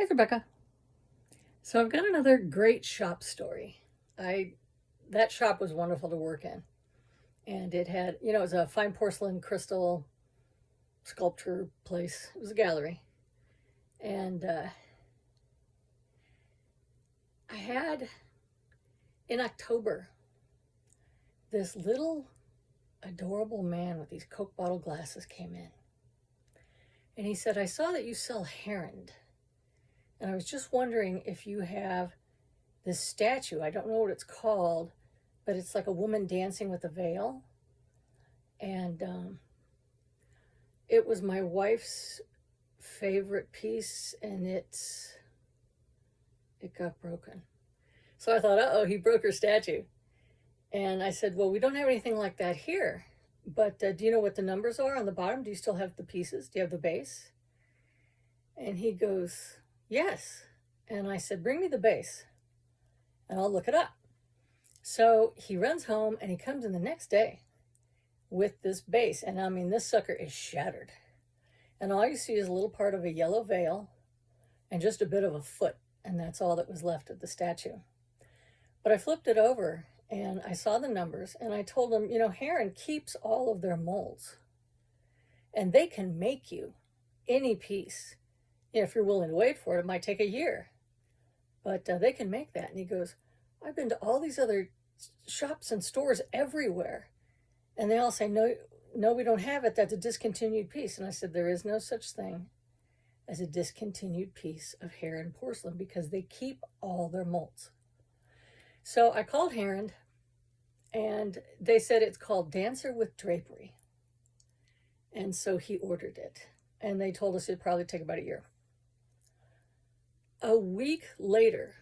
Hey, Rebecca. So I've got another great shop story. I That shop was wonderful to work in, and it had, it was a fine porcelain crystal sculpture place. It was a gallery, and I had in October this little adorable man with these Coke bottle glasses came in, and he said, "I saw that you sell heron, and I was just wondering if you have this statue. I don't know what it's called, but it's like a woman dancing with a veil." And it was my wife's favorite piece, and it got broken. So I thought, oh, he broke her statue. And I said, well, we don't have anything like that here. But do you know what the numbers are on the bottom? Do you still have the pieces? Do you have the base? And he goes, yes. And I said, bring me the base, and I'll look it up. So he runs home, and he comes in the next day with this base. And I mean, this sucker is shattered. And all you see is a little part of a yellow veil and just a bit of a foot. And that's all that was left of the statue. But I flipped it over and I saw the numbers, and I told him, Heron keeps all of their molds, and they can make you any piece. If you're willing to wait for it, it might take a year, but they can make that. And he goes, I've been to all these other shops and stores everywhere, and they all say, no, no, we don't have it. That's a discontinued piece. And I said, there is no such thing as a discontinued piece of Heron porcelain, because they keep all their molds. So I called Heron, and they said it's called Dancer with Drapery. And so he ordered it, and they told us it'd probably take about a year. A week later,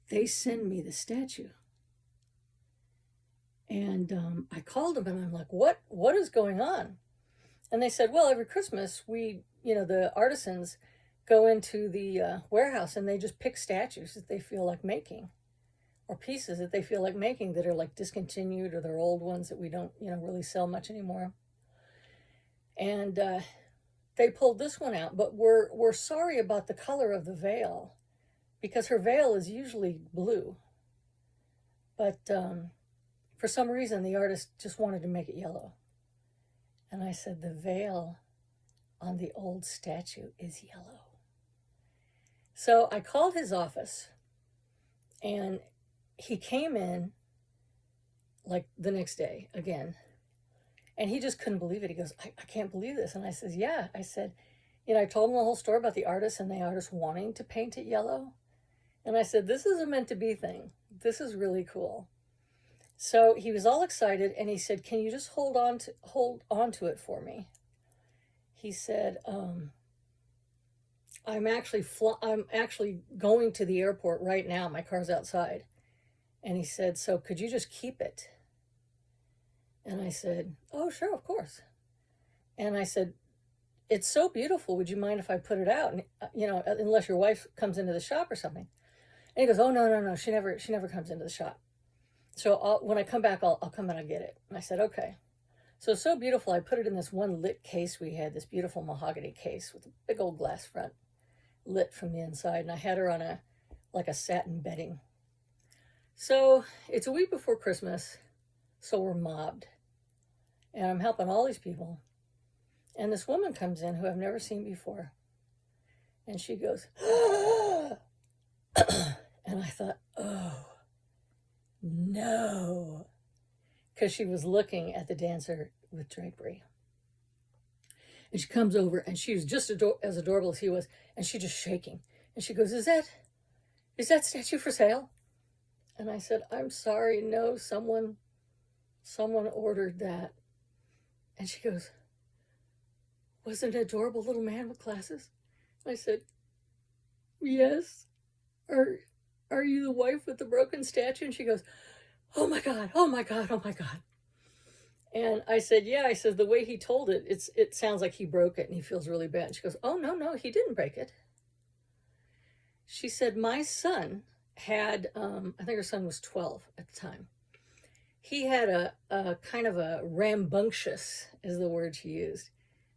they send me the statue. And I called them, and I'm like, what is going on? And they said, well, every Christmas the artisans go into the warehouse, and they just pick statues that they feel like making, or pieces that they feel like making that are like discontinued, or they're old ones that we don't really sell much anymore. And they pulled this one out, but we're sorry about the color of the veil, because her veil is usually blue, but for some reason the artist just wanted to make it yellow. And I said, the veil on the old statue is yellow. So I called his office, and he came in like the next day again, and he just couldn't believe it. He goes, I can't believe this. And I said, yeah. I said, I told him the whole story about the artist and the artist wanting to paint it yellow. And I said, this is a meant to be thing. This is really cool. So he was all excited, and he said, can you just hold on to it for me? He said, I'm actually going to the airport right now. My car's outside. And he said, so could you just keep it? And I said, oh, sure, of course. And I said, it's so beautiful. Would you mind if I put it out? And, unless your wife comes into the shop or something. And he goes, oh, no. She never comes into the shop. So when I come back, I'll come and I'll get it. And I said, okay. So it's so beautiful. I put it in this one lit case we had, this beautiful mahogany case with a big old glass front, lit from the inside. And I had her on a satin bedding. So it's a week before Christmas, so we're mobbed. And I'm helping all these people. And this woman comes in who I've never seen before. And she goes, and I thought, oh, no. Because she was looking at the Dancer with Drapery. And she comes over, and she was just as adorable as he was, and she's just shaking. And she goes, is that statue for sale? And I said, I'm sorry, no, someone ordered that. And she goes, was it an adorable little man with glasses? I said, yes. Are you the wife with the broken statue? And she goes, oh my God, oh my God, oh my God. And I said, yeah. I said, the way he told it, it sounds like he broke it and he feels really bad. And she goes, oh, no, he didn't break it. She said, my son had, I think her son was 12 at the time. He had a kind of a rambunctious, is the word she used,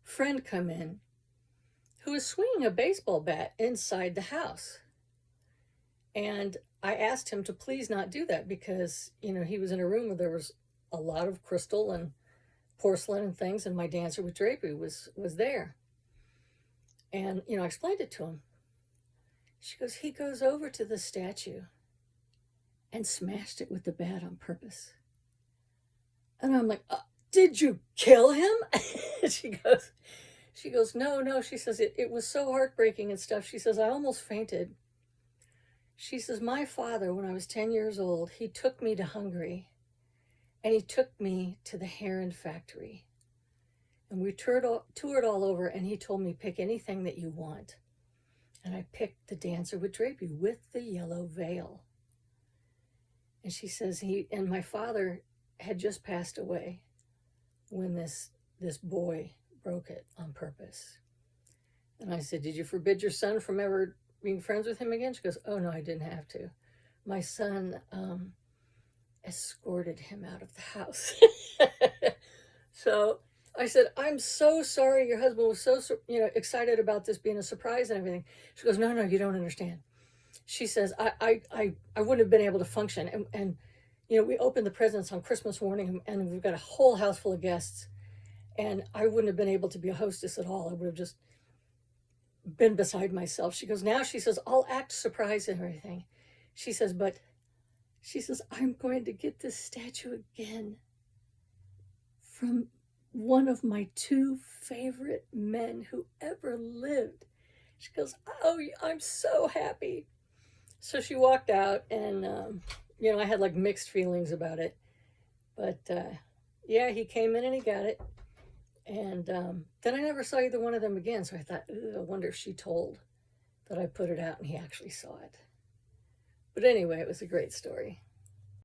friend come in who was swinging a baseball bat inside the house. And I asked him to please not do that because, you know, he was in a room where there was a lot of crystal and porcelain and things, and my dancer with drapery was there. And, you know, I explained it to him. She goes, he goes over to the statue and smashed it with the bat on purpose. And I'm like, did you kill him? she goes, no. She says, it was so heartbreaking and stuff. She says, I almost fainted. She says, my father, when I was 10 years old, he took me to Hungary and he took me to the heron factory. And we toured all over, and he told me, pick anything that you want. And I picked the dancer with drapery with the yellow veil. And she says, and my father had just passed away when this boy broke it on purpose. And I said, did you forbid your son from ever being friends with him again? She goes, oh no, I didn't have to. My son escorted him out of the house. So I said, I'm so sorry your husband was so, you know, excited about this being a surprise and everything. She goes, no, you don't understand. She says, I wouldn't have been able to function. And you know, we opened the presents on Christmas morning, and we've got a whole house full of guests, and I wouldn't have been able to be a hostess at all. I would have just been beside myself. She goes, now, she says, I'll act surprised and everything. She says, I'm going to get this statue again from one of my 2 favorite men who ever lived. She goes, oh, I'm so happy. So she walked out, and, you know, I had like mixed feelings about it. But yeah, he came in and he got it. And then I never saw either one of them again. So I thought, I wonder if she told that I put it out and he actually saw it. But anyway, it was a great story.